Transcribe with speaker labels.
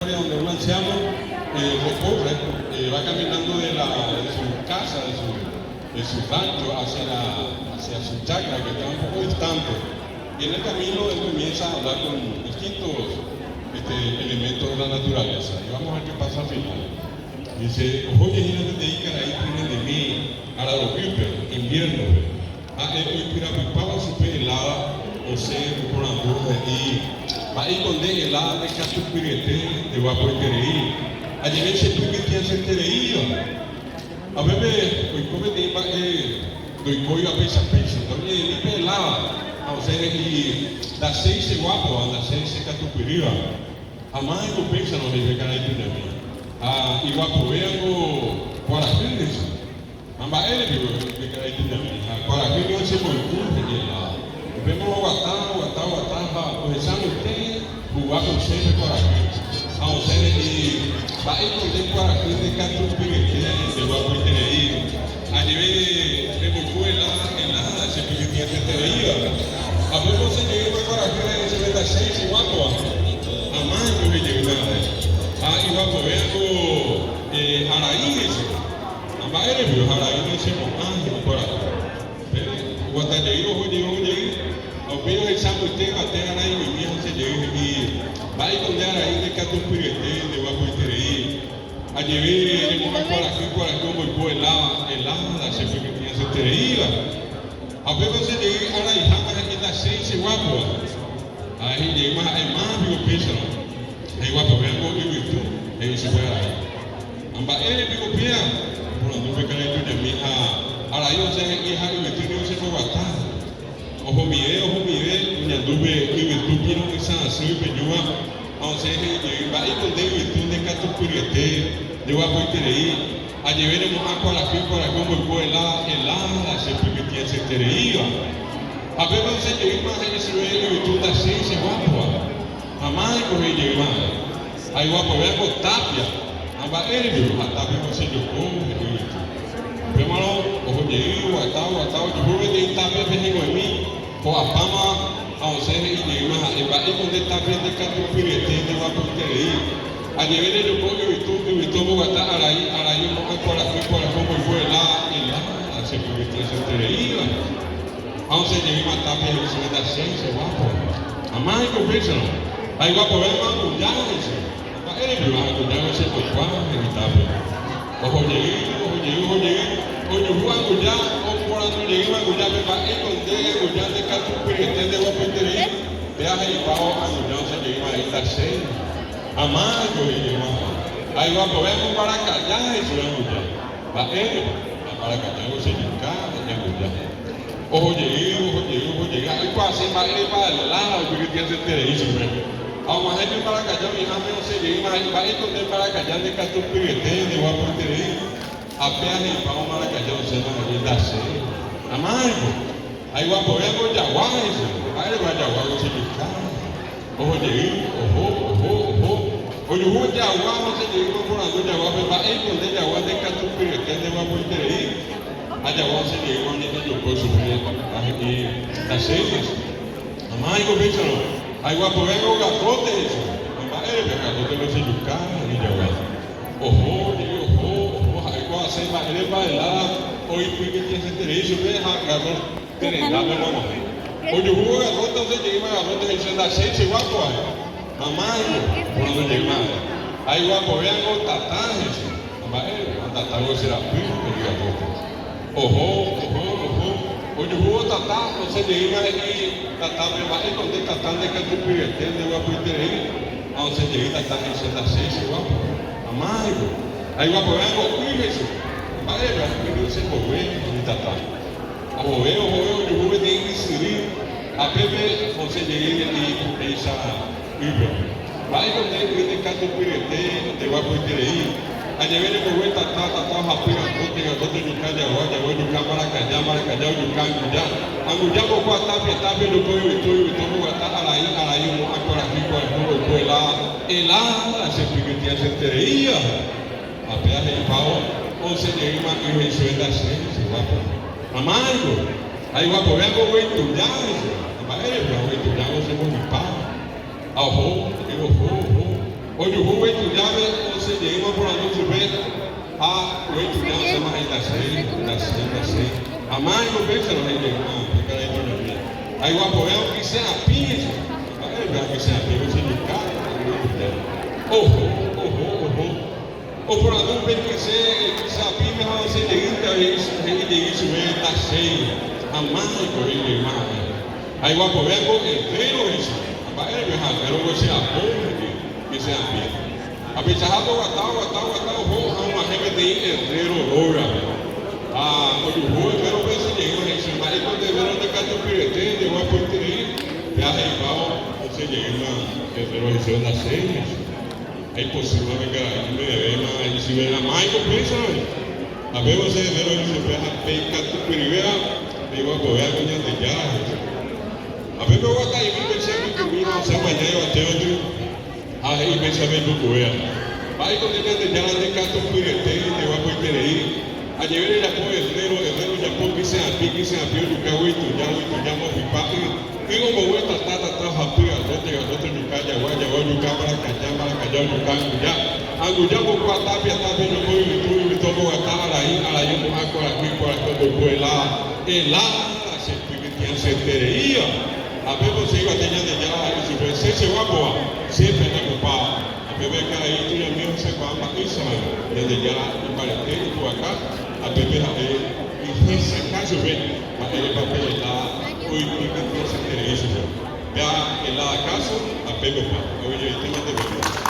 Speaker 1: donde un anciano recorre, va caminando de su casa, de su rancho hacia su chacra, que está un poco distante. Y en el camino él comienza a hablar con distintos elementos de la naturaleza. Y vamos a ver qué pasa al final. Dice, oye, hina de dedicar ahí tienen de mí, a la invierno. Hoy pirapipaba su pe helada, o sea, por andújar y va a ir con de helada de caso pirete, de guapo y tereí. Allí ven se pirete hace tereí. A ver, hoy come de iba, doy coyo a pesa, entonces mi pe helada, o sea, y da seis guapo, da seis caso piriba. Jamás no pensa no debe caer de mí. Y guapo veango para fines. Amba ele que cair de mí. Para que no se volcúe de la. Vemos guatá, o exame tem, jugar com sempre para aqui. A o série de vai entender para aqui de canto pirete, de guapo aí. A nível de volcúe lá, se pirete até teria. A ver você chega para aqui, se vê da seis e guapo. A mais do que chega. E guapo vendo araí. Amba ele viu araí nesse momento para aqui. Guatadeiro, rodeio. O pelo exame tem até araí minha se e vai com araí de canto pirete, de guapo terei. A nível de como por aqui como lá, se pirete se terei. A ver você de araí aqui da seis e guapo. Aí de mais viu pensa. Aí guapo vem com o isso vai araí. Amba ele viu pia, por não ver que de mim araí o sei que hari o se for guatar. Ojo mire, Ñandube y Vitupino y San Así Peñua, aunque va y con David de Cato Puriete, de Guapo y Tereí, a llevaremos a Cualafín para como el helada, se permitía se tereía. A ver, no se lleva más en ese medio y tú das seis y guapo. Jamás coge lleva. Hay guapo, vea con tapia. Amba él, a tapia no se llevó. Primero, ojo llevo, atado, yo voy a ir tapia de mí. O a pama a o ser y lleva y va a ir con esta frente que tu pirete de va a poder ir a llevar el pollo y tú Bogotá araí no hay por aquí como fue la se pirete se tereía a o ser lleva tapia y se da ciencia guapo a más y confieso ahí guapo ver más ya eso a él le va a cuidar ese cuerpo y tapia ojo llegué Oye, Juan ya, o por donde llegué, ya me va a esconder, ya de canto pirete de guapo tereí, viaje y pago a ya se lleva ahí la cena. Amayo y lleva. Ahí va a poder para callar eso ya. Va para callar se yuca, ya. Ojo llegué. Ahí pasa, va el lado, que tiene ese tereí, aún más gente para callar, mi hija no se lleva, va a esconder para callar de canto pirete de guapo tereí. Apenas el pago maracayá, se va a ir a hacer. Amargo. Ahí va a poder con yaguá eso. Ahí va a yaguá, se yuca. Ojo, llegué, ojo. Oye, hubo yaguá, no se llegó por andar yaguá, pero va a esconder yaguá de canto pirete de guapo tereí. A yaguá se llegó a niño por su y las series. Amargo, piénsalo. Ahí va a poder con gafote eso. El gafote no se yuca, ni yaguá. Ojo. Se va a ir para el lado, hoy fui que tiene derecho, ve a agarrar, tiene la mano. Oye, hubo agarró, entonces llegué a agarró, te dice la seis y guapo, mamá, cuando llegué ahí guapo, vean con tatajes, mamá, tatajo será pico, que diga todo. Ojo, oye, hubo tatá, entonces llegué ahí, tatá, me va a esconder tatán de que tu pirete, de guapo y tereí, entonces llegué tatán, dice la seis y guapo, mamá, ahí va a poner algo, fíjese. Vale, que no se mueve ni tata. Ojo, yo voy a tener que seguir a Pepe, José llegué y esa Biblia. Vale, con el que te canto pirete, te va a poder ir. Allá viene con vuelta, tata, japira, cote, yuca, yuca, maracayá, yuca, anguya, poco a tapia, lo puedo y todo, araí, no, por aquí, por el ala, se pirete, se tereía. Apenas el pavo, o se lleva y se suelta se guapo. Amargo, ahí guapo, vean cómo es tu llave. Amargo, se mueve mi pavo. Ojo. Oye, un buen llave, o se llegó por la noche, ve a buen llave, se llama la seis. A más no piensa lo que porque hay una vida. Hay guapo, veo que sea piensa. A ver, vea que sea piensa, se le cae. Ojo. O por la noche que sea piensa, a se le se ve la seis. A más no corre más. Hay guapo, veo que pero eso. A ver, vea, pero que sea pobre. Que sea bien. A pesar de gatao, a uma regra de herrero logra. Oye, pero pensa que eu recebi, mas quando deveram de cada pirete, de uma porteria, já rival, você llega, herrero recebeu das senhas. É impossível pegar, mas se vê na mais, não pensa, a ver você herrero recebeu a peca tu pirivea, e vai apoiar com a de já. A ver eu vou estar aí, me pensando que eu não sei amanhã eu até outro. Aí pensamento do governo. Vai quando ele anda já de canto pirete, de uma porteria. A llevar el apoyo el Japón que se abrió el carro y tu llamo mi padre. Y como vuelta tata rapia, otro mi calle guaya, o para callar ya. Angullamos kwa tapia no voy y todo a la yo como a aquí por el se permitía se tería. A ver si iba a tener ya y si se guapo, siempre me ocupaba. A ver que ahí tú ya mismo se va a Isa, desde ya y para el por acá. A beber e esse caso vem a ele papel lá o que se interessa já a casa a beber hoje tem que beber